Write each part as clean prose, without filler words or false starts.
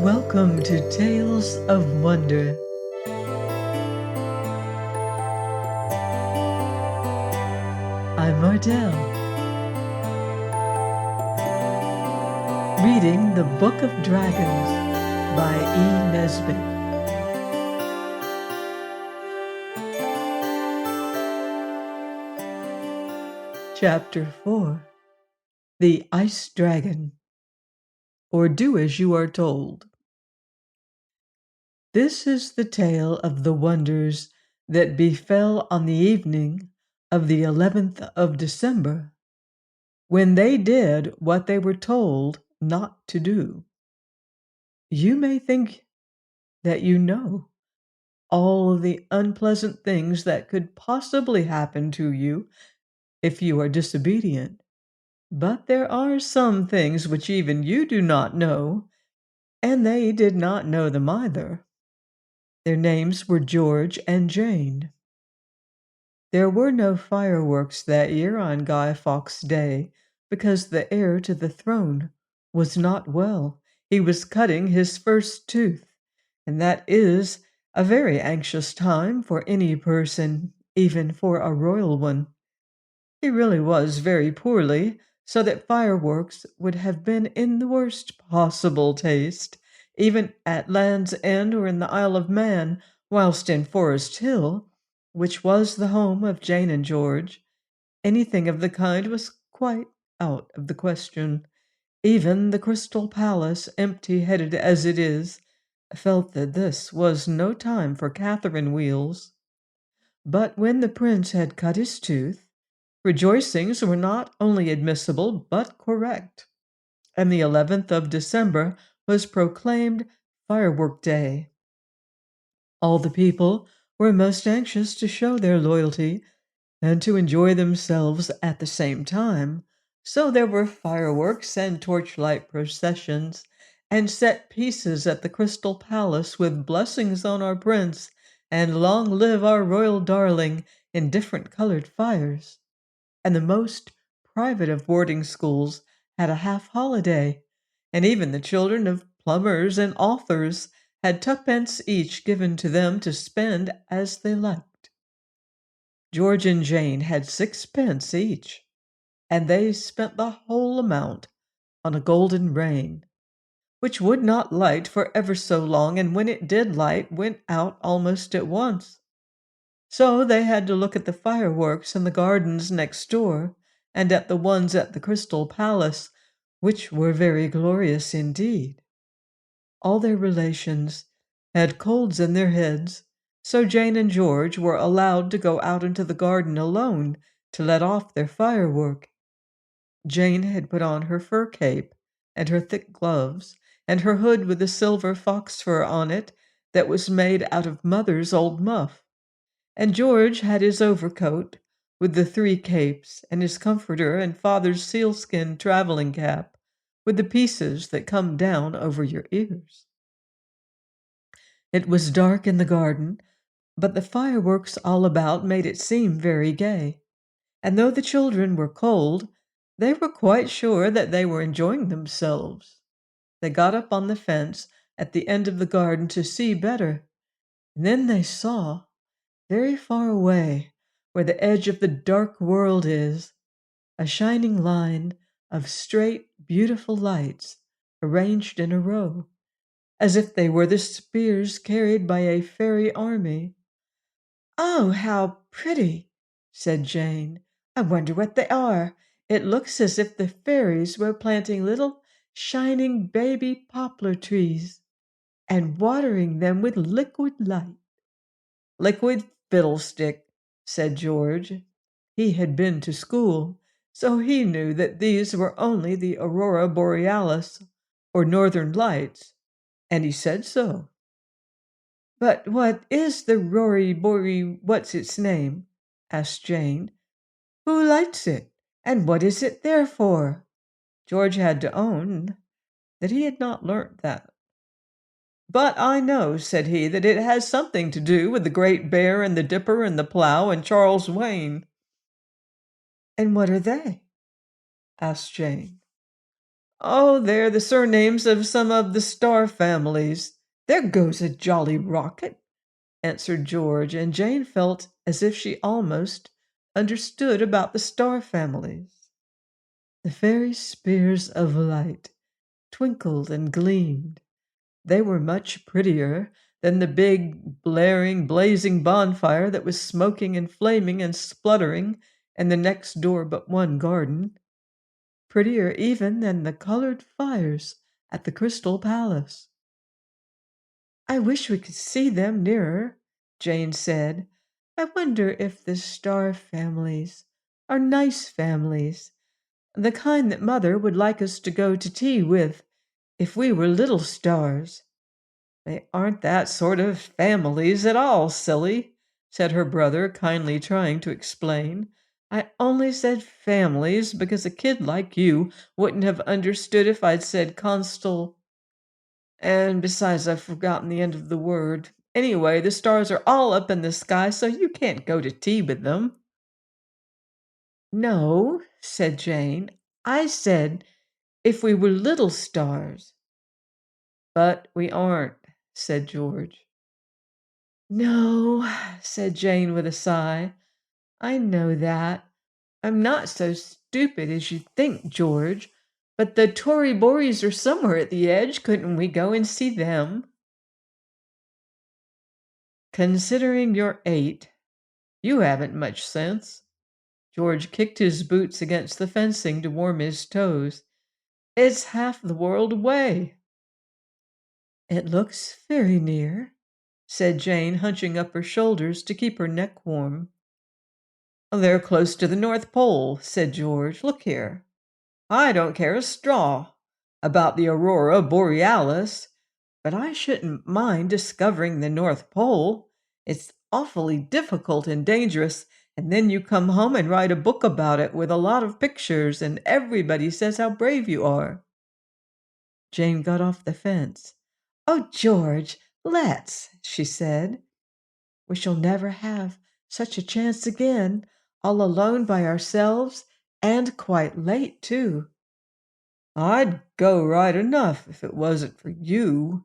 Welcome to Tales of Wonder. I'm Ardell, reading The Book of Dragons by E.Nesbit. Chapter 4 The Ice Dragon, or Do As You Are Told. This is the tale of the wonders that befell on the evening of the 11th of December, when they did what they were told not to do. You may think that you know all the unpleasant things that could possibly happen to you if you are disobedient. But there are some things which even you do not know, and they did not know them either. Their names were George and Jane. There were no fireworks that year on Guy Fawkes' Day because the heir to the throne was not well. He was cutting his first tooth, and that is a very anxious time for any person, even for a royal one. He really was very poorly, so that fireworks would have been in the worst possible taste, even at Land's End or in the Isle of Man, whilst in Forest Hill, which was the home of Jane and George, anything of the kind was quite out of the question. Even the Crystal Palace, empty-headed as it is, felt that this was no time for Catherine wheels. But when the prince had cut his tooth, rejoicings were not only admissible but correct, and the 11th of December was proclaimed Firework Day. All the people were most anxious to show their loyalty and to enjoy themselves at the same time, so there were fireworks and torchlight processions and set pieces at the Crystal Palace with blessings on our prince and long live our royal darling in different colored fires. And the most private of boarding schools had a half holiday, and even the children of plumbers and authors had tuppence each given to them to spend as they liked. George and Jane had 6 pence each, and they spent the whole amount on a golden rain, which would not light for ever so long, and when it did light, went out almost at once. So they had to look at the fireworks in the gardens next door, and at the ones at the Crystal Palace, which were very glorious indeed. All their relations had colds in their heads, so Jane and George were allowed to go out into the garden alone to let off their firework. Jane had put on her fur cape and her thick gloves and her hood with the silver fox fur on it that was made out of Mother's old muff, and George had his overcoat with the 3 capes and his comforter and Father's sealskin traveling cap with the pieces that come down over your ears. It was dark in the garden, but the fireworks all about made it seem very gay, and though the children were cold, they were quite sure that they were enjoying themselves. They got up on the fence at the end of the garden to see better, and then they saw, very far away, where the edge of the dark world is, a shining line of straight, beautiful lights arranged in a row, as if they were the spears carried by a fairy army. "Oh, how pretty!" said Jane. "I wonder what they are. It looks as if the fairies were planting little shining baby poplar trees and watering them with liquid light." "Liquid fiddlestick," said George. He had been to school, so he knew that these were only the aurora borealis, or northern lights, and he said so. "But what is the Rory Bory what's its name?" asked Jane. "Who lights it, and what is it there for?" George had to own that he had not learnt that. "But I know," said he, "that it has something to do with the Great Bear and the Dipper and the Plough and Charles Wayne." "And what are they?" asked Jane. "Oh, they're the surnames of some of the star families. There goes a jolly rocket," answered George, and Jane felt as if she almost understood about the star families. The fairy spears of light twinkled and gleamed. They were much prettier than the big, blaring, blazing bonfire that was smoking and flaming and spluttering in the next door but one garden, prettier even than the colored fires at the Crystal Palace. "I wish we could see them nearer," Jane said. "I wonder if the star families are nice families, the kind that Mother would like us to go to tea with if we were little stars." "They aren't that sort of families at all, silly," said her brother, kindly trying to explain. "I only said families because a kid like you wouldn't have understood if I'd said constel, and besides, I've forgotten the end of the word. Anyway, the stars are all up in the sky, so you can't go to tea with them." "No," said Jane. "I said if we were little stars." "But we aren't," said George. "No," said Jane with a sigh. "I know that. I'm not so stupid as you think, George. But the Tory Bories are somewhere at the edge. Couldn't we go and see them?" "Considering you're 8, you haven't much sense." George kicked his boots against the fencing to warm his toes. "It's half the world away." "It looks very near," said Jane, hunching up her shoulders to keep her neck warm. "They're close to the North Pole," said George. "Look here. I don't care a straw about the aurora borealis, but I shouldn't mind discovering the North Pole. It's awfully difficult and dangerous, and then you come home and write a book about it with a lot of pictures, and everybody says how brave you are." Jane got off the fence. "Oh, George, let's," she said. "We shall never have such a chance again, all alone by ourselves, and quite late, too." "I'd go right enough if it wasn't for you,"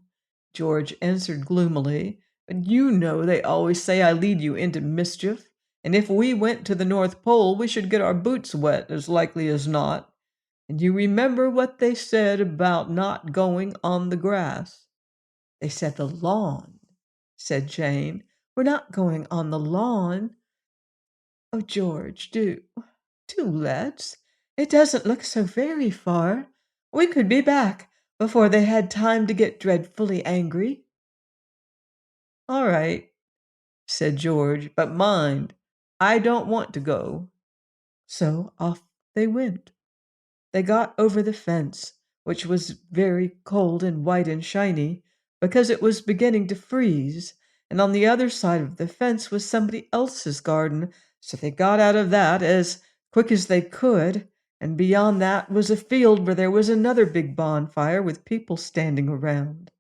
George answered gloomily. "But you know they always say I lead you into mischief, and if we went to the North Pole we should get our boots wet as likely as not. And you remember what they said about not going on the grass?" "They said the lawn," said Jane. "We're not going on the lawn." "Oh, George, do let's. It doesn't look so very far. We could be back before they had time to get dreadfully angry." "All right," said George, "but mind, I don't want to go." So off they went. They got over the fence, which was very cold and white and shiny, because it was beginning to freeze, and on the other side of the fence was somebody else's garden, so they got out of that as quick as they could, and beyond that was a field where there was another big bonfire with people standing around.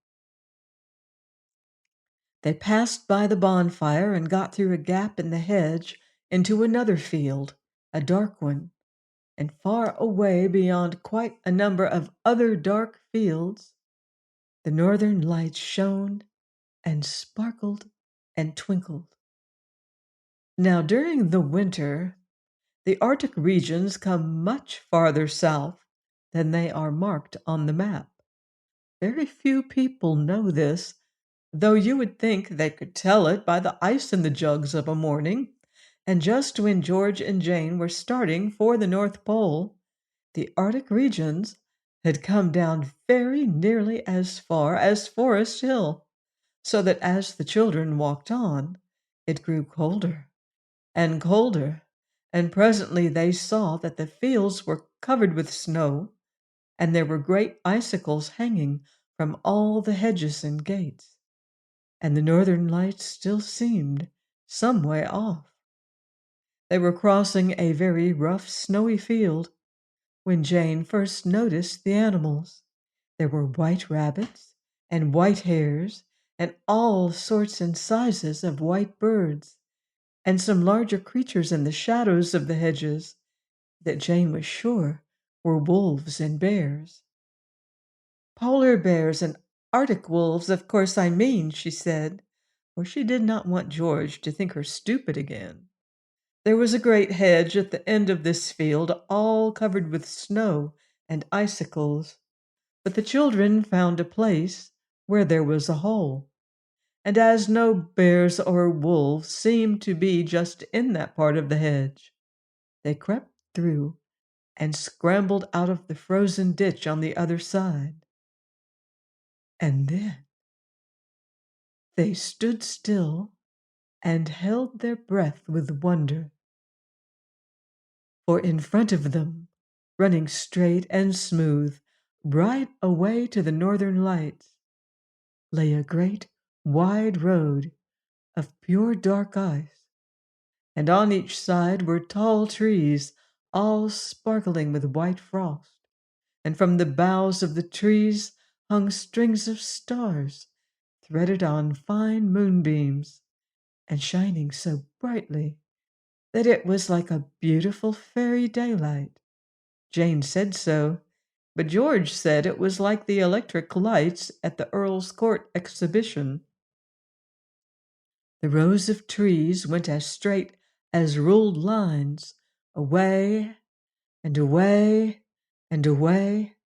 They passed by the bonfire and got through a gap in the hedge into another field, a dark one, and far away beyond quite a number of other dark fields, the northern lights shone and sparkled and twinkled. Now, during the winter, the Arctic regions come much farther south than they are marked on the map. Very few people know this, though you would think they could tell it by the ice in the jugs of a morning. And just when George and Jane were starting for the North Pole, the Arctic regions had come down very nearly as far as Forest Hill, so that as the children walked on, it grew colder and colder, and presently they saw that the fields were covered with snow, and there were great icicles hanging from all the hedges and gates, and the northern lights still seemed some way off. They were crossing a very rough, snowy field when Jane first noticed the animals. There were white rabbits and white hares, and all sorts and sizes of white birds, and some larger creatures in the shadows of the hedges that Jane was sure were wolves and bears. Polar bears and Arctic wolves, of course I mean, she said, for she did not want George to think her stupid again. There was a great hedge at the end of this field, all covered with snow and icicles, but the children found a place where there was a hole, and as no bears or wolves seemed to be just in that part of the hedge, they crept through and scrambled out of the frozen ditch on the other side. And then they stood still and held their breath with wonder, for in front of them, running straight and smooth, right away to the northern lights, lay a great wide road of pure dark ice, and on each side were tall trees, all sparkling with white frost, and from the boughs of the trees hung strings of stars, threaded on fine moonbeams, and shining so brightly that it was like a beautiful fairy daylight. Jane said so, but George said it was like the electric lights at the Earl's Court exhibition. The rows of trees went as straight as ruled lines, away and away and away,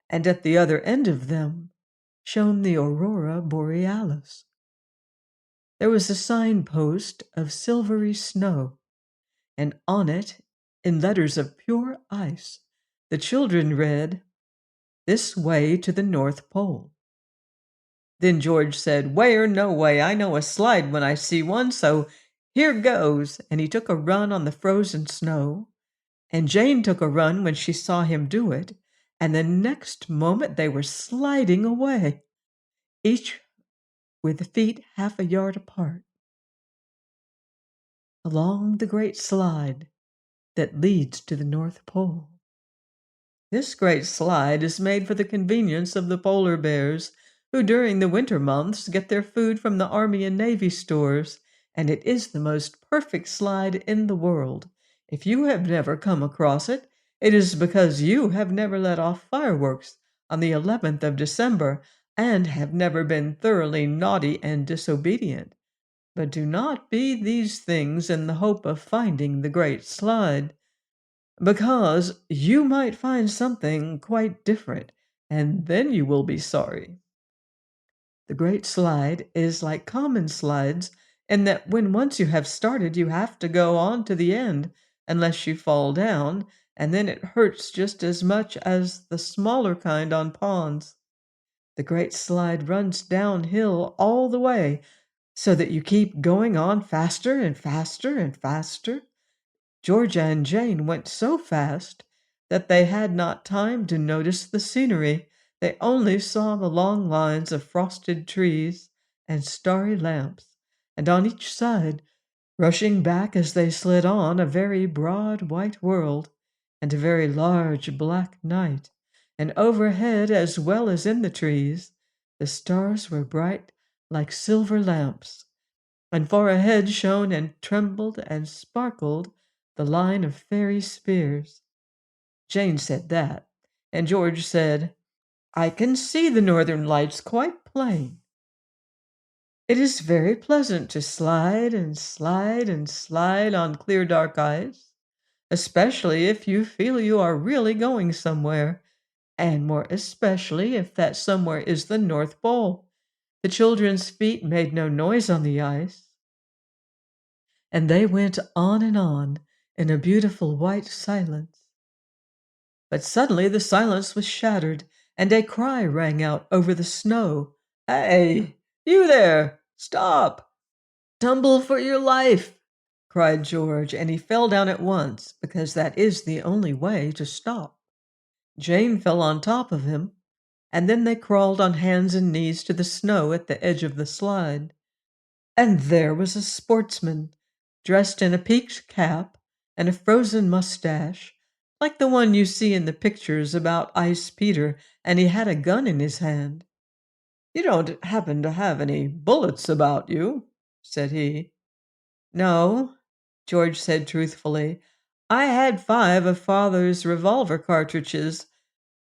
and at the other end of them shone the aurora borealis. There was a signpost of silvery snow, and on it, in letters of pure ice, the children read, "This way to the North Pole." Then George said, "Way or no way, I know a slide when I see one, so here goes," and he took a run on the frozen snow, and Jane took a run when she saw him do it, and the next moment they were sliding away, each with feet half a yard apart, along the great slide that leads to the North Pole. This great slide is made for the convenience of the polar bears, who during the winter months get their food from the Army and Navy stores, and it is the most perfect slide in the world. If you have never come across it, it is because you have never let off fireworks on the 11th of December and have never been thoroughly naughty and disobedient. But do not be these things in the hope of finding the great slide, because you might find something quite different, and then you will be sorry. The Great Slide is like common slides in that when once you have started, you have to go on to the end unless you fall down, and then it hurts just as much as the smaller kind on ponds. The Great Slide runs downhill all the way so that you keep going on faster and faster and faster. Georgia and Jane went so fast that they had not time to notice the scenery. They only saw the long lines of frosted trees and starry lamps, and on each side, rushing back as they slid on, a very broad white world and a very large black night. And overhead, as well as in the trees, the stars were bright like silver lamps, and far ahead shone and trembled and sparkled the line of fairy spears. Jane said that, and George said, "I can see the northern lights quite plain." It is very pleasant to slide and slide and slide on clear dark ice, especially if you feel you are really going somewhere, and more especially if that somewhere is the North Pole. The children's feet made no noise on the ice, and they went on and on in a beautiful white silence. But suddenly the silence was shattered, and a cry rang out over the snow. "Hey, you there! Stop! Tumble for your life!" cried George, and he fell down at once, because that is the only way to stop. Jane fell on top of him, and then they crawled on hands and knees to the snow at the edge of the slide. And there was a sportsman, dressed in a peaked cap and a frozen mustache, like the one you see in the pictures about Ice Peter, and he had a gun in his hand. "You don't happen to have any bullets about you?" said he. "No," George said truthfully. "I had 5 of father's revolver cartridges,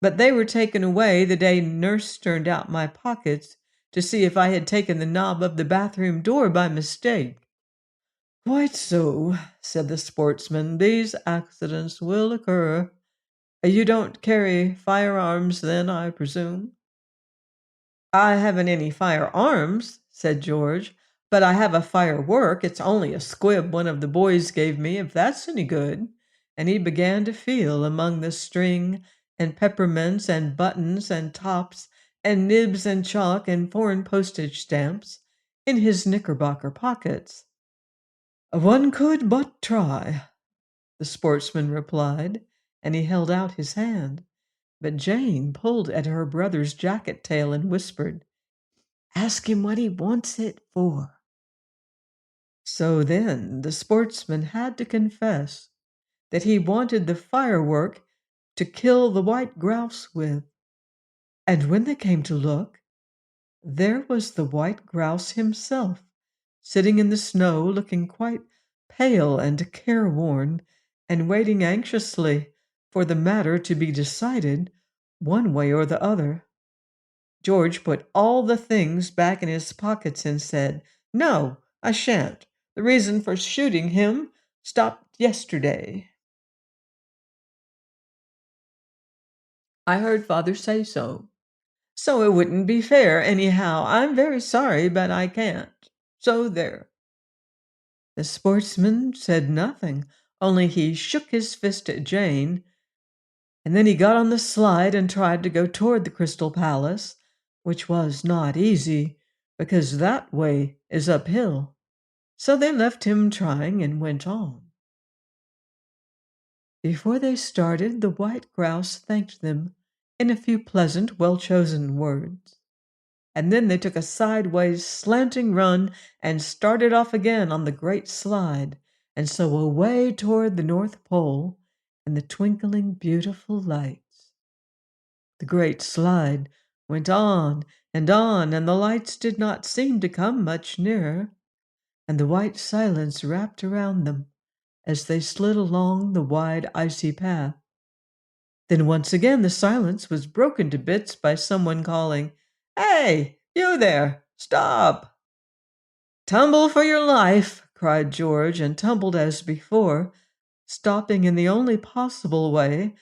but they were taken away the day nurse turned out my pockets to see if I had taken the knob of the bathroom door by mistake." "Quite so," said the sportsman. "These accidents will occur. You don't carry firearms then, I presume?" "I haven't any firearms," said George, "but I have a firework. It's only a squib one of the boys gave me, if that's any good." And he began to feel among the string and peppermints and buttons and tops and nibs and chalk and foreign postage stamps in his knickerbocker pockets. "One could but try," the sportsman replied, and he held out his hand. But Jane pulled at her brother's jacket tail and whispered, "Ask him what he wants it for." So then the sportsman had to confess that he wanted the firework to kill the white grouse with. And when they came to look, there was the white grouse himself, sitting in the snow, looking quite pale and careworn, and waiting anxiously for the matter to be decided one way or the other. George put all the things back in his pockets and said, "No, I shan't. The reason for shooting him stopped yesterday. I heard father say so. So it wouldn't be fair, anyhow. I'm very sorry, but I can't. So there." The sportsman said nothing, only he shook his fist at Jane, and then he got on the slide and tried to go toward the Crystal Palace, which was not easy, because that way is uphill. So they left him trying and went on. Before they started, the white grouse thanked them in a few pleasant, well-chosen words. And then they took a sideways, slanting run and started off again on the great slide, and so away toward the North Pole and the twinkling, beautiful lights. The great slide went on, and the lights did not seem to come much nearer, and the white silence wrapped around them as they slid along the wide icy path. Then once again the silence was broken to bits by someone calling, "Hey, you there! Stop!" "Tumble for your life!" cried George, and tumbled as before, stopping in the only possible way,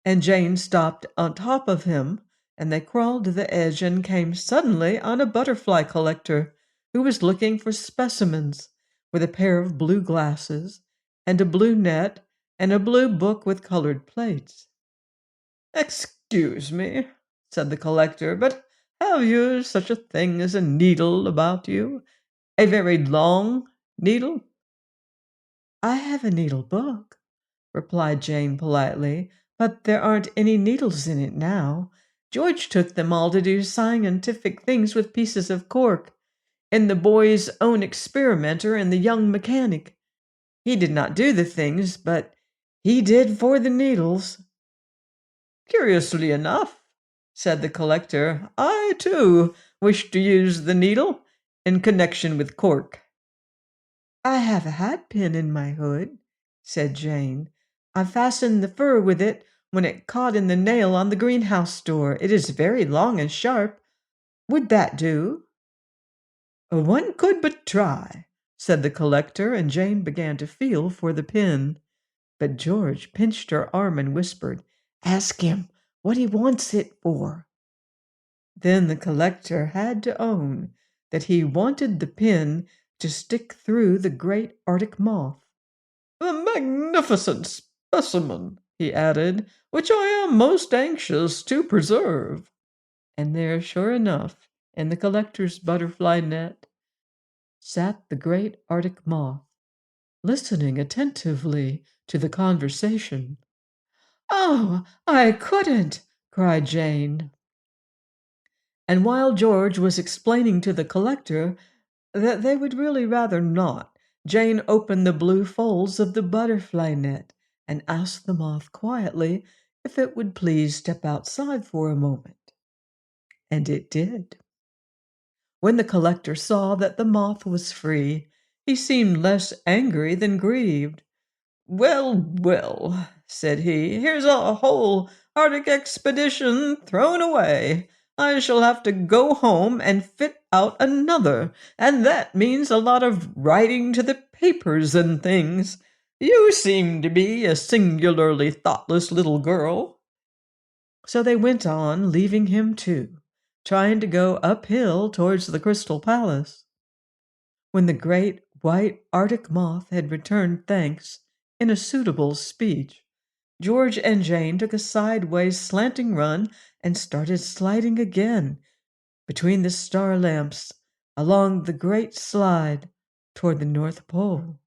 and Jane stopped on top of him, and they crawled to the edge and came suddenly on a butterfly collector who was looking for specimens, with a pair of blue glasses and a blue net and a blue book with colored plates. "Excuse me," said the collector, "but have you such a thing as a needle about you? A very long needle?" "I have a needle book," replied Jane politely, "but there aren't any needles in it now. George took them all to do scientific things with pieces of cork, in the boy's own experimenter and the young mechanic. He did not do the things, but he did for the needles." "Curiously enough," said the collector, "I, too, wish to use the needle in connection with cork." "I have a hat pin in my hood," said Jane. "I fastened the fur with it when it caught in the nail on the greenhouse door. It is very long and sharp. Would that do?" "One could but try," said the collector, and Jane began to feel for the pin. But George pinched her arm and whispered, "Ask him what he wants it for." Then the collector had to own that he wanted the pin to stick through the great Arctic moth. "A magnificent specimen," he added, "which I am most anxious to preserve." And there, sure enough, in the collector's butterfly net, sat the great Arctic moth, listening attentively to the conversation. "Oh, I couldn't!" cried Jane. And while George was explaining to the collector that they would really rather not, Jane opened the blue folds of the butterfly net and asked the moth quietly if it would please step outside for a moment. And it did. When the collector saw that the moth was free, he seemed less angry than grieved. "Well, well," said he, "here's a whole Arctic expedition thrown away. I shall have to go home and fit out another, and that means a lot of writing to the papers and things. You seem to be a singularly thoughtless little girl." So they went on, leaving him too, trying to go uphill towards the Crystal Palace. When the great white Arctic moth had returned thanks in a suitable speech, George and Jane took a sideways slanting run and started sliding again between the star lamps along the great slide toward the North Pole.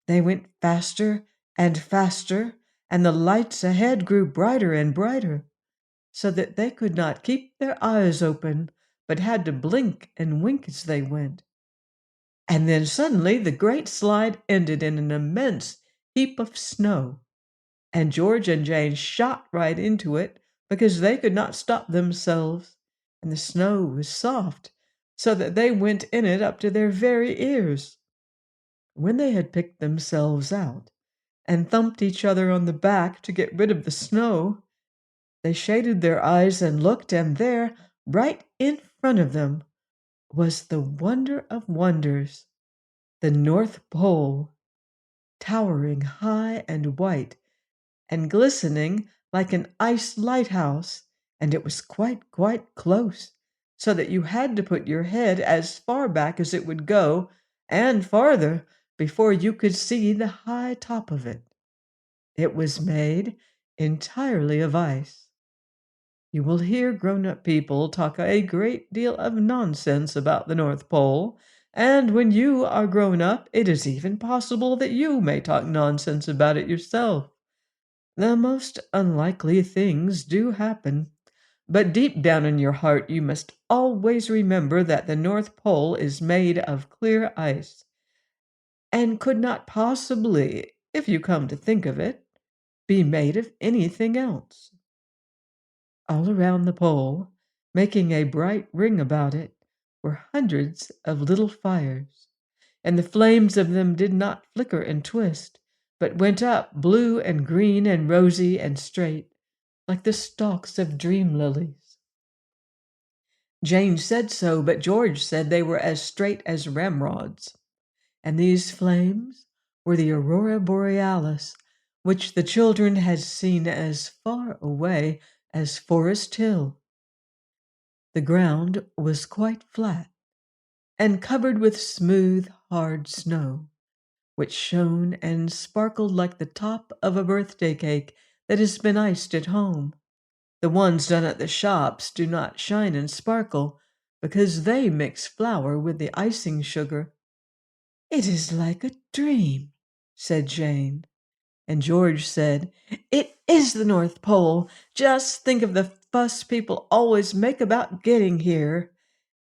They went faster and faster, and the lights ahead grew brighter and brighter, so that they could not keep their eyes open, but had to blink and wink as they went. And then suddenly the great slide ended in an immense heap of snow, and George and Jane shot right into it because they could not stop themselves, and the snow was soft, so that they went in it up to their very ears. When they had picked themselves out and thumped each other on the back to get rid of the snow, they shaded their eyes and looked, and there, right in front of them, was the wonder of wonders, the North Pole, towering high and white and glistening like an ice lighthouse, and it was quite, quite close, so that you had to put your head as far back as it would go, and farther, before you could see the high top of it. It was made entirely of ice. You will hear grown-up people talk a great deal of nonsense about the North Pole, and when you are grown up, it is even possible that you may talk nonsense about it yourself. The most unlikely things do happen, but deep down in your heart you must always remember that the North Pole is made of clear ice, and could not possibly, if you come to think of it, be made of anything else. All around the pole, making a bright ring about it, were hundreds of little fires, and the flames of them did not flicker and twist, but went up blue and green and rosy and straight, like the stalks of dream lilies. Jane said so, but George said they were as straight as ramrods. And these flames were the aurora borealis, which the children had seen as far away as Forest Hill. The ground was quite flat and covered with smooth, hard snow, which shone and sparkled like the top of a birthday cake that has been iced at home. The ones done at the shops do not shine and sparkle because they mix flour with the icing sugar. "It is like a dream," said Jane. And George said, "It is the North Pole. Just think of the fuss people always make about getting here.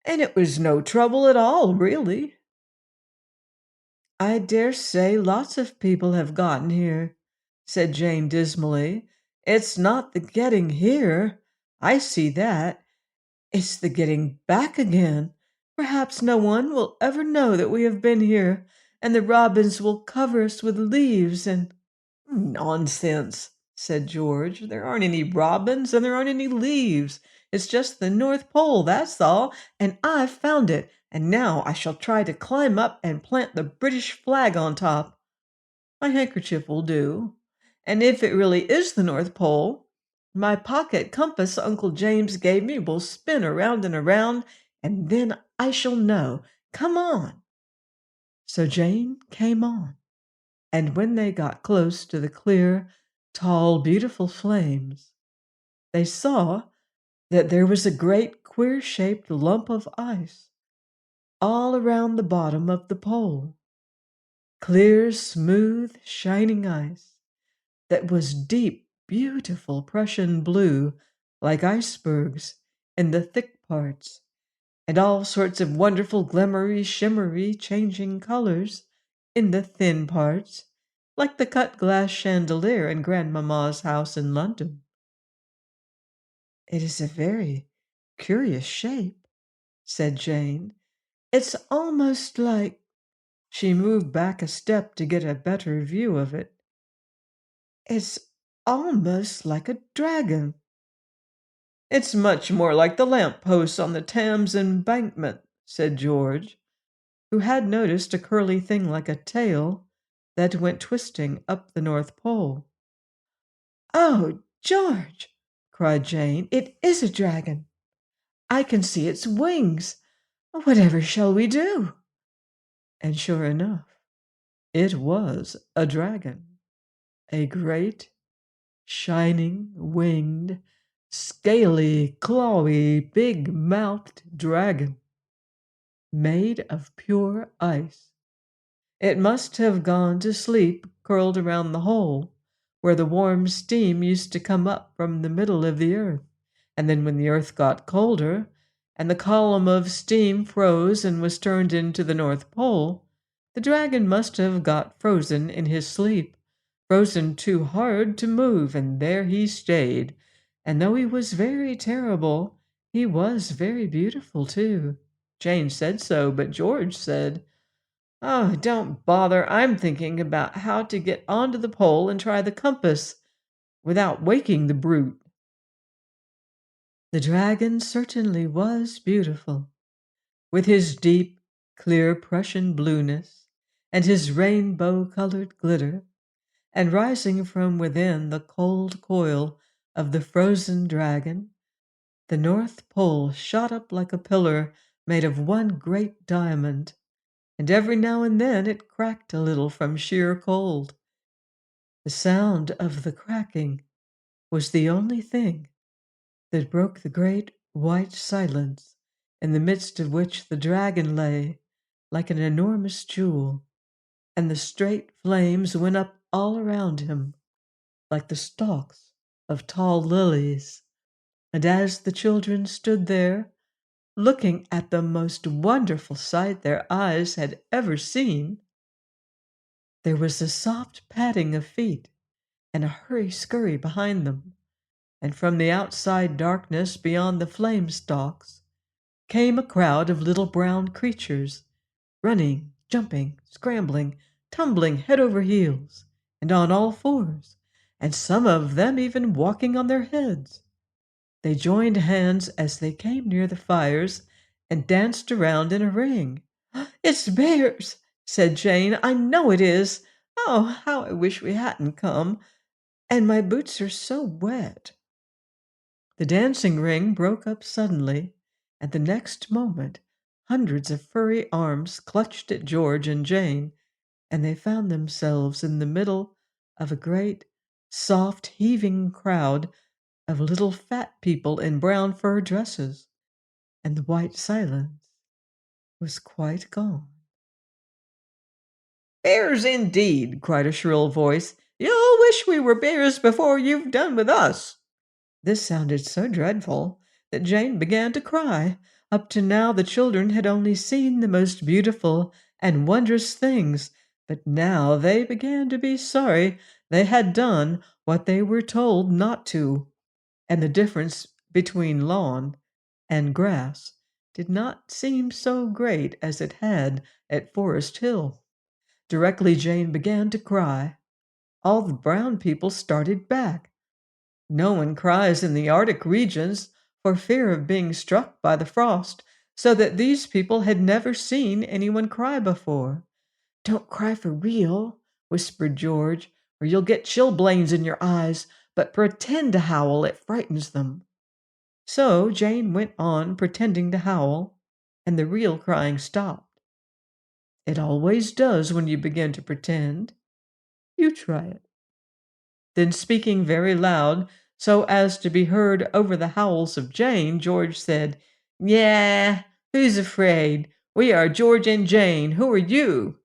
And it was no trouble at all, really." "I dare say lots of people have gotten here," said Jane dismally. "It's not the getting here. I see that. It's the getting back again. Perhaps no one will ever know that we have been here, and the robins will cover us with leaves and—" "Nonsense," said George. "There aren't any robins and there aren't any leaves. It's just the North Pole, that's all, and I've found it, and now I shall try to climb up and plant the British flag on top. My handkerchief will do. And if it really is the North Pole, my pocket compass Uncle James gave me will spin around and around, and then I shall know. Come on." So Jane came on, and when they got close to the clear, tall, beautiful flames, they saw that there was a great queer-shaped lump of ice all around the bottom of the pole. Clear, smooth, shining ice that was deep, beautiful Prussian blue, like icebergs in the thick parts, and all sorts of wonderful glimmery, shimmery, changing colors in the thin parts, like the cut glass chandelier in Grandmamma's house in London. "It is a very curious shape," said Jane. "It's almost like—" She moved back a step to get a better view of it. "It's almost like a dragon." "It's much more like the lamp posts on the Thames Embankment," said George, who had noticed a curly thing like a tail that went twisting up the North Pole. "Oh, George!" cried Jane. "It is a dragon. I can see its wings. Whatever shall we do?" And sure enough, it was a dragon, a great, shining, winged, scaly, clawy, big-mouthed dragon, made of pure ice. It must have gone to sleep curled around the hole where the warm steam used to come up from the middle of the earth. And then when the earth got colder, and the column of steam froze and was turned into the North Pole, the dragon must have got frozen in his sleep, frozen too hard to move, and there he stayed. And though he was very terrible, he was very beautiful too. Jane said so, but George said, "Oh, don't bother. I'm thinking about how to get onto the pole and try the compass without waking the brute." The dragon certainly was beautiful, with his deep, clear Prussian blueness and his rainbow-colored glitter, and rising from within the cold coil of the frozen dragon, the North Pole shot up like a pillar made of one great diamond, and every now and then it cracked a little from sheer cold. The sound of the cracking was the only thing that broke the great white silence in the midst of which the dragon lay like an enormous jewel, and the straight flames went up all around him like the stalks of tall lilies. And as the children stood there, looking at the most wonderful sight their eyes had ever seen, there was a soft padding of feet and a hurry-scurry behind them, and from the outside darkness beyond the flame stalks came a crowd of little brown creatures, running, jumping, scrambling, tumbling head over heels, and on all fours, and some of them even walking on their heads. They joined hands as they came near the fires and danced around in a ring. "It's bears," said Jane. "I know it is. Oh, how I wish we hadn't come. And my boots are so wet." The dancing ring broke up suddenly, and the next moment hundreds of furry arms clutched at George and Jane, and they found themselves in the middle of a great, soft, heaving crowd of little fat people in brown fur dresses, and the white silence was quite gone. "Bears indeed!" cried a shrill voice. "You'll wish we were bears before you've done with us." This sounded so dreadful that Jane began to cry. Up to now the children had only seen the most beautiful and wondrous things, but now they began to be sorry they had done what they were told not to, and the difference between lawn and grass did not seem so great as it had at Forest Hill. Directly Jane began to cry, all the brown people started back. No one cries in the Arctic regions for fear of being struck by the frost, so that these people had never seen anyone cry before. "Don't cry for real," whispered George, "or you'll get chilblains in your eyes, but pretend to howl, it frightens them." So Jane went on pretending to howl, and the real crying stopped. It always does when you begin to pretend. You try it. Then, speaking very loud, so as to be heard over the howls of Jane, George said, "Yeah, who's afraid? We are George and Jane. Who are you?"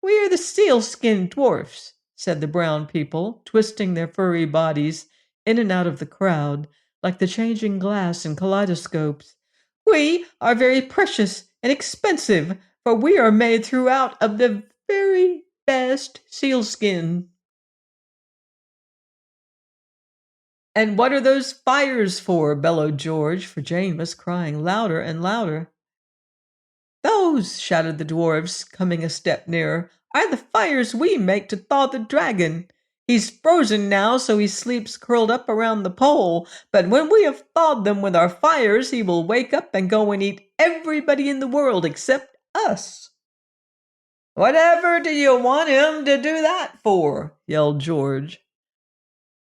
"We are the sealskin dwarfs," said the brown people, twisting their furry bodies in and out of the crowd like the changing glass in kaleidoscopes. "We are very precious and expensive, for we are made throughout of the very best sealskin." And what are those fires for? Bellowed George, for Jane was crying louder and louder. Those, shouted the dwarfs, coming a step nearer, are the fires we make to thaw the dragon. He's frozen now, so he sleeps curled up around the pole, but when we have thawed them with our fires, he will wake up and go and eat everybody in the world except us. Whatever do you want him to do that for? Yelled George.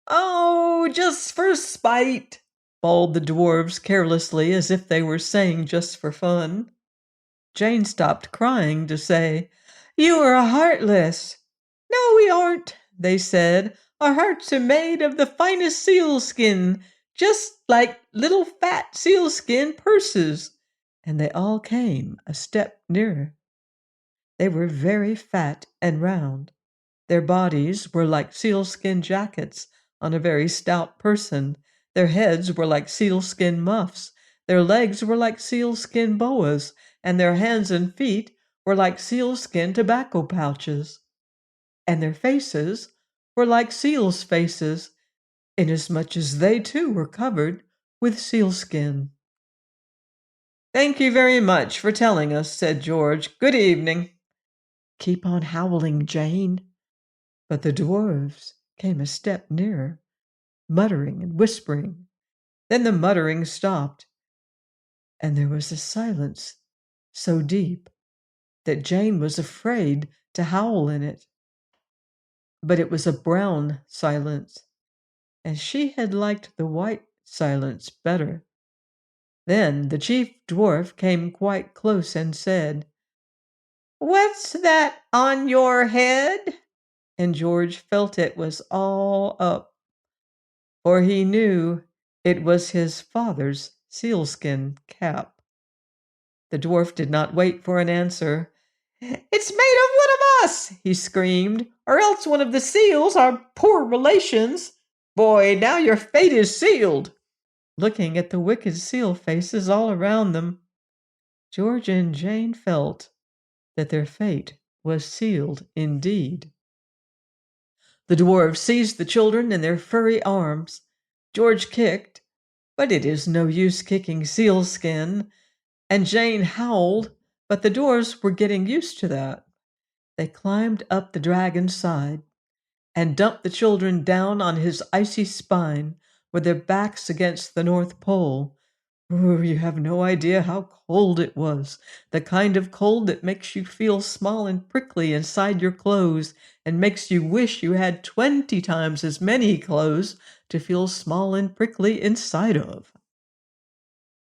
Oh, just for spite, bawled the dwarfs carelessly, as if they were saying just for fun. Jane stopped crying to say, You are heartless. No, we aren't, they said. Our hearts are made of the finest sealskin, just like little fat sealskin purses. And they all came a step nearer. They were very fat and round. Their bodies were like sealskin jackets on a very stout person. Their heads were like sealskin muffs. Their legs were like sealskin boas, and their hands and feet were like sealskin tobacco pouches. And their faces were like seals' faces, inasmuch as they too were covered with sealskin. Thank you very much for telling us, said George. Good evening. Keep on howling, Jane. But the dwarfs came a step nearer, muttering and whispering. Then the muttering stopped, and there was a silence so deep that Jane was afraid to howl in it. But it was a brown silence, and she had liked the white silence better. Then the chief dwarf came quite close and said, What's that on your head? And George felt it was all up, for he knew it was his father's sealskin cap. The dwarf did not wait for an answer. It's made of one of us, he screamed, or else one of the seals, our poor relations. Boy, now your fate is sealed. Looking at the wicked seal faces all around them, George and Jane felt that their fate was sealed indeed. The dwarfs seized the children in their furry arms. George kicked, but it is no use kicking sealskin, and Jane howled, but the dwarfs were getting used to that. They climbed up the dragon's side and dumped the children down on his icy spine with their backs against the North Pole. Ooh, you have no idea how cold it was, the kind of cold that makes you feel small and prickly inside your clothes and makes you wish you had 20 times as many clothes to feel small and prickly inside of.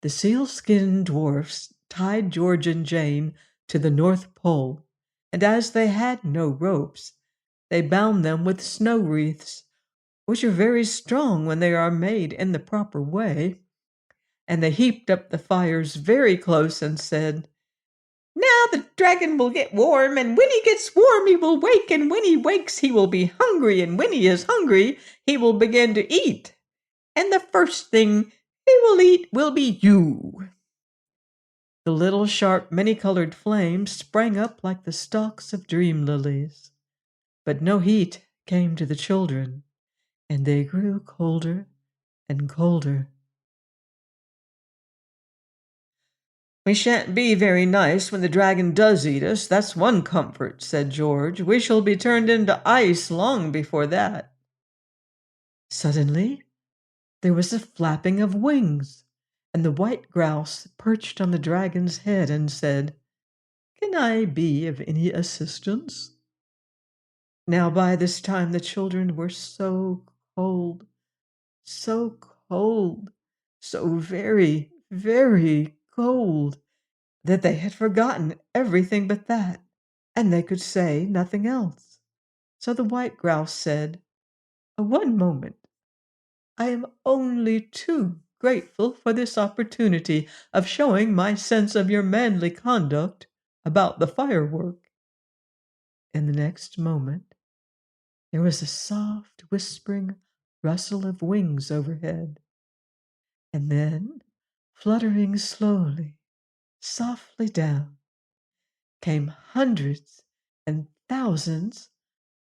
The sealskin dwarfs tied George and Jane to the North Pole, and as they had no ropes, they bound them with snow wreaths, which are very strong when they are made in the proper way. And they heaped up the fires very close and said, Now the dragon will get warm, and when he gets warm he will wake, and when he wakes he will be hungry, and when he is hungry he will begin to eat. And the first thing he will eat will be you. The little sharp many-colored flames sprang up like the stalks of dream lilies. But no heat came to the children, and they grew colder and colder. We shan't be very nice when the dragon does eat us, that's one comfort, said George. We shall be turned into ice long before that. Suddenly, there was a flapping of wings, and the white grouse perched on the dragon's head and said, Can I be of any assistance? Now by this time the children were so cold, so cold, so very, very cold, that they had forgotten everything but that, and they could say nothing else. So the white grouse said, One moment. I am only too grateful for this opportunity of showing my sense of your manly conduct about the firework. In the next moment, there was a soft, whispering rustle of wings overhead, and then, fluttering slowly, softly down, came hundreds and thousands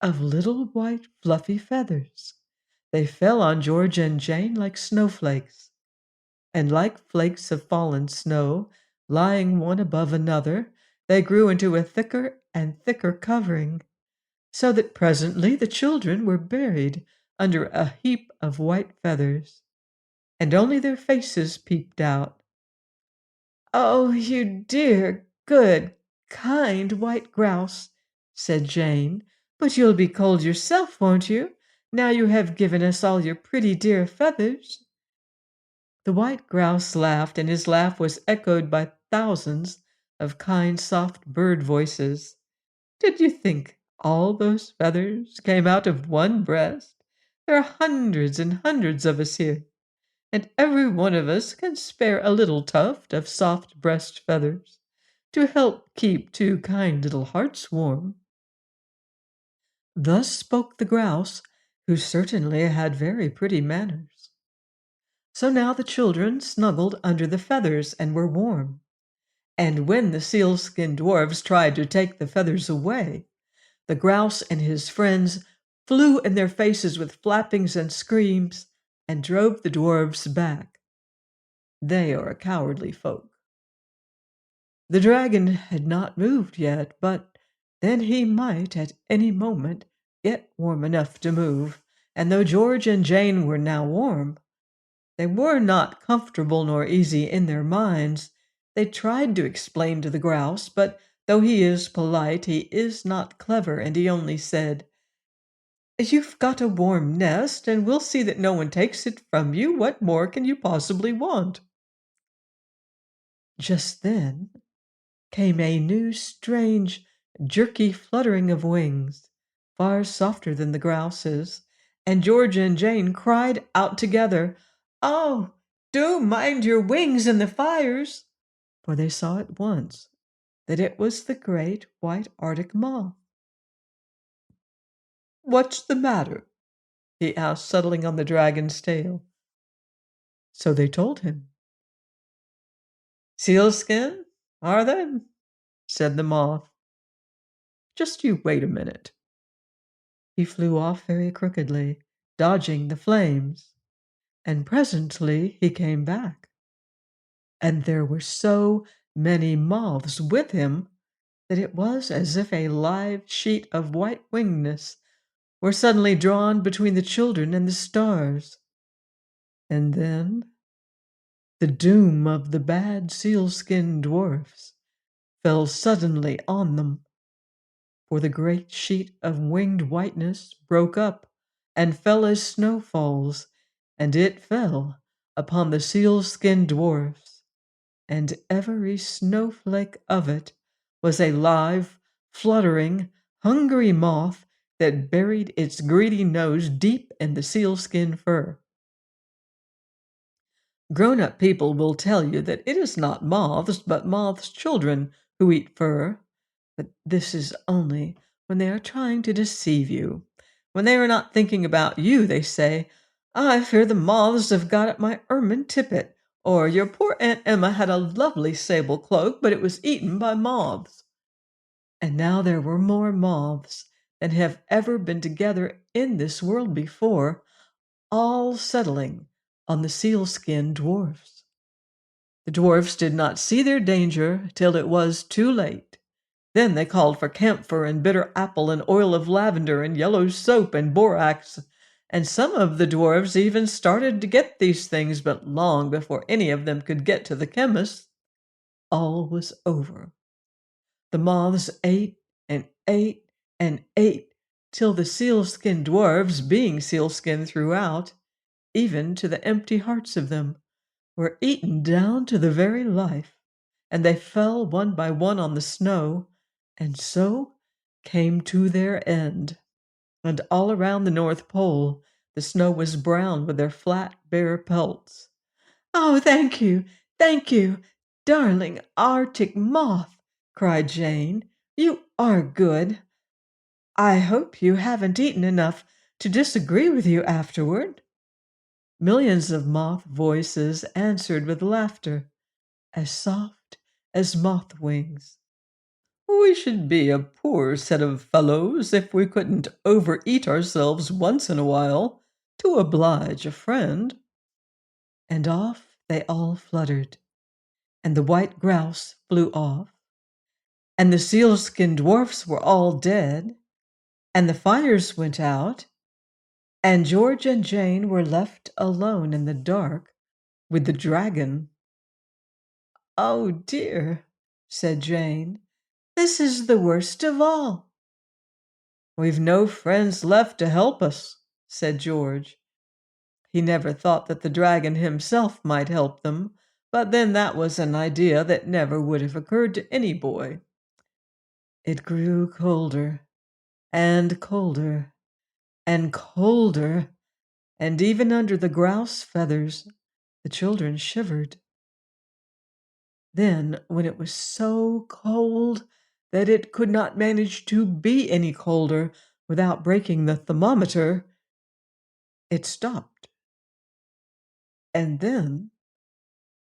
of little white fluffy feathers They fell on George and Jane like snowflakes, and like flakes of fallen snow, lying one above another, they grew into a thicker and thicker covering, so that presently the children were buried under a heap of white feathers, and only their faces peeped out. "Oh, you dear, good, kind white grouse," said Jane, "but you'll be cold yourself, won't you, now you have given us all your pretty dear feathers?" The white grouse laughed, and his laugh was echoed by thousands of kind, soft bird voices. "Did you think all those feathers came out of one breast? There are hundreds and hundreds of us here, and every one of us can spare a little tuft of soft breast feathers to help keep two kind little hearts warm." Thus spoke the grouse, who certainly had very pretty manners. So now the children snuggled under the feathers and were warm. And when the sealskin dwarfs tried to take the feathers away, the grouse and his friends flew in their faces with flappings and screams and drove the dwarfs back. They are a cowardly folk. The dragon had not moved yet, but then he might at any moment get warm enough to move, and though George and Jane were now warm, they were not comfortable nor easy in their minds. They tried to explain to the grouse, but though he is polite, he is not clever, and he only said, "You've got a warm nest, and we'll see that no one takes it from you. What more can you possibly want?" Just then came a new, strange, jerky fluttering of wings, far softer than the grouse's, and George and Jane cried out together, "Oh, do mind your wings in the fires!" For they saw at once that it was the great white Arctic moth. "What's the matter?" he asked, settling on the dragon's tail. So they told him. "Sealskin, are they?" said the moth. "Just you wait a minute." He flew off very crookedly, dodging the flames, and presently he came back, and there were so many moths with him that it was as if a live sheet of white wingness were suddenly drawn between the children and the stars. And then the doom of the bad sealskin dwarfs fell suddenly on them, for the great sheet of winged whiteness broke up and fell as snow falls, and it fell upon the sealskin dwarfs, and every snowflake of it was a live, fluttering, hungry moth that buried its greedy nose deep in the sealskin fur. Grown-up people will tell you that it is not moths, but moths' children who eat fur. But this is only when they are trying to deceive you. When they are not thinking about you, they say, "I fear the moths have got at my ermine tippet," or "Your poor Aunt Emma had a lovely sable cloak, but it was eaten by moths." And now there were more moths than have ever been together in this world before, all settling on the sealskin dwarfs. The dwarfs did not see their danger till it was too late. Then they called for camphor and bitter apple and oil of lavender and yellow soap and borax, and some of the dwarfs even started to get these things, but long before any of them could get to the chemist, all was over. The moths ate and ate and ate till the sealskin dwarfs, being sealskin throughout, even to the empty hearts of them, were eaten down to the very life, and they fell one by one on the snow, and so came to their end. And all around the North Pole the snow was brown with their flat, bare pelts. "Oh, thank you, darling Arctic moth!" cried Jane. "You are good. I hope you haven't eaten enough to disagree with you afterward." Millions of moth voices answered with laughter, as soft as moth wings. "We should be a poor set of fellows if we couldn't overeat ourselves once in a while," to oblige a friend." And off they all fluttered, and the white grouse flew off, and the sealskin dwarfs were all dead, and the fires went out, and George and Jane were left alone in the dark with the dragon. "Oh dear," said Jane, "this is the worst of all." "We've no friends left to help us," said George. He never thought that the dragon himself might help them, but then that was an idea that never would have occurred to any boy. It grew colder and colder and colder, and even under the grouse feathers the children shivered. Then, when it was so cold that it could not manage to be any colder without breaking the thermometer, it stopped. And then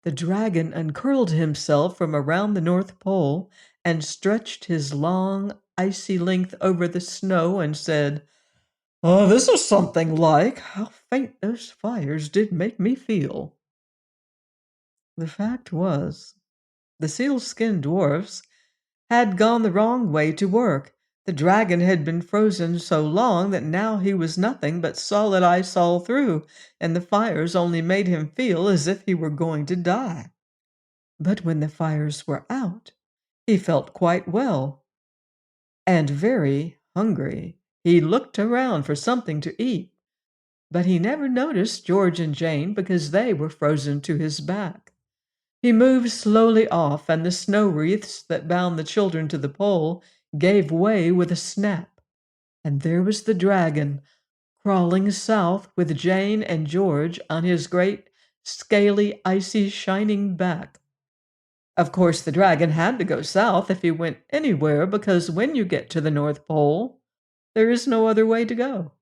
the dragon uncurled himself from around the North Pole and stretched his long, icy length over the snow and said, "Oh, this is something like! How faint those fires did make me feel." The fact was, the sealskin dwarfs had gone the wrong way to work. The dragon had been frozen so long that now he was nothing but solid ice all through, and the fires only made him feel as if he were going to die. But when the fires were out, he felt quite well and very hungry. He looked around for something to eat, but he never noticed George and Jane because they were frozen to his back. He moved slowly off, and the snow wreaths that bound the children to the pole gave way with a snap, and there was the dragon crawling south with Jane and George on his great, scaly, icy, shining back. Of course, the dragon had to go south if he went anywhere, because when you get to the North Pole, there is no other way to go.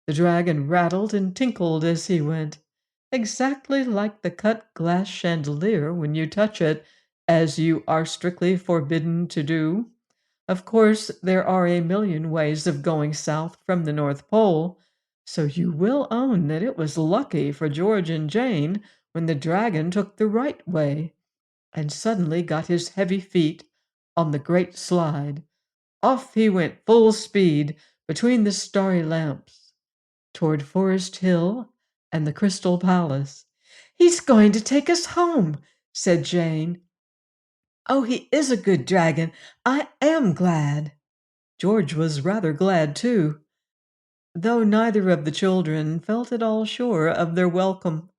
The dragon rattled and tinkled as he went, exactly like the cut glass chandelier when you touch it, as you are strictly forbidden to do. Of course, there are a million ways of going south from the North Pole, so you will own that it was lucky for George and Jane when the dragon took the right way and suddenly got his heavy feet on the great slide. Off he went full speed between the starry lamps toward Forest Hill and the Crystal Palace. "He's going to take us home," said Jane. "Oh, he is a good dragon. I am glad." George was rather glad, too, though neither of the children felt at all sure of their welcome,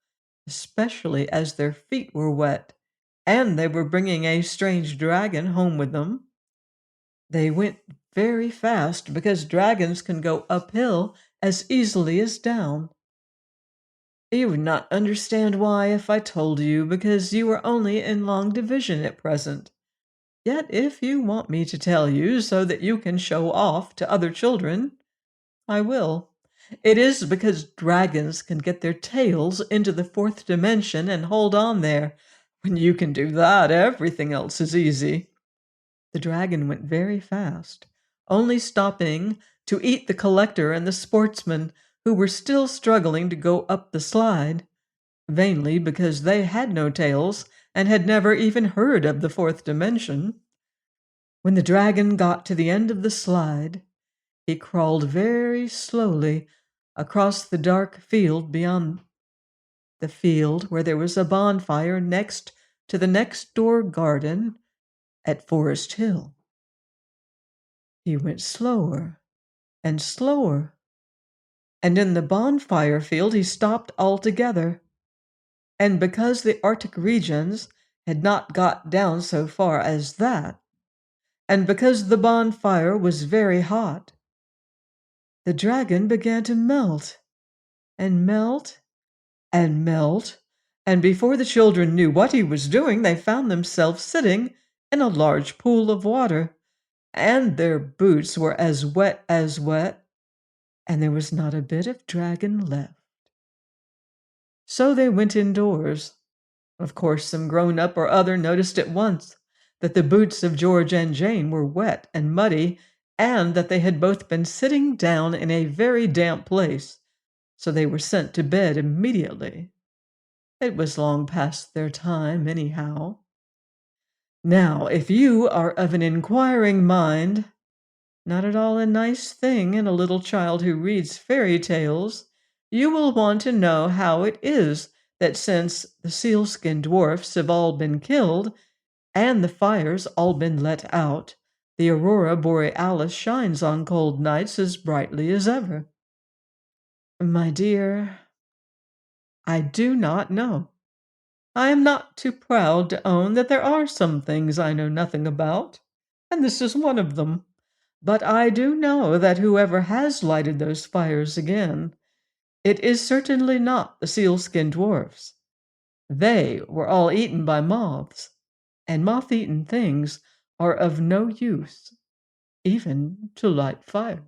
especially as their feet were wet, and they were bringing a strange dragon home with them. They went very fast because dragons can go uphill as easily as down. You would not understand why if I told you, because you are only in long division at present. Yet if you want me to tell you so that you can show off to other children, I will. It is because dragons can get their tails into the fourth dimension and hold on there. When you can do that, everything else is easy. The dragon went very fast, only stopping to eat the collector and the sportsman, who were still struggling to go up the slide, vainly because they had no tails and had never even heard of the fourth dimension. When the dragon got to the end of the slide, he crawled very slowly across the dark field beyond the field where there was a bonfire next to the next door garden at Forest Hill. He went slower and slower, and in the bonfire field he stopped altogether. And because the Arctic regions had not got down so far as that, and because the bonfire was very hot, the dragon began to melt and melt and melt, and before the children knew what he was doing, they found themselves sitting in a large pool of water, and their boots were as wet, and there was not a bit of dragon left. So they went indoors. Of course, some grown-up or other noticed at once that the boots of George and Jane were wet and muddy, and that they had both been sitting down in a very damp place. so they were sent to bed immediately. It was long past their time, anyhow. Now, if you are of an inquiring mind, not at all a nice thing in a little child who reads fairy tales, you will want to know how it is that since the sealskin dwarfs have all been killed and the fires all been let out, the aurora borealis shines on cold nights as brightly as ever. My dear, I do not know. I am not too proud to own that there are some things I know nothing about, and this is one of them. But I do know that whoever has lighted those fires again, it is certainly not the sealskin dwarfs. They were all eaten by moths, and moth-eaten things are of no use, even to light fires.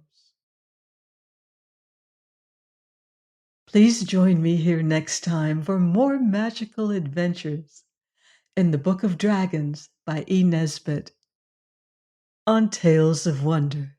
Please join me here next time for more magical adventures in the Book of Dragons by E.Nesbit on Tales of Wonder.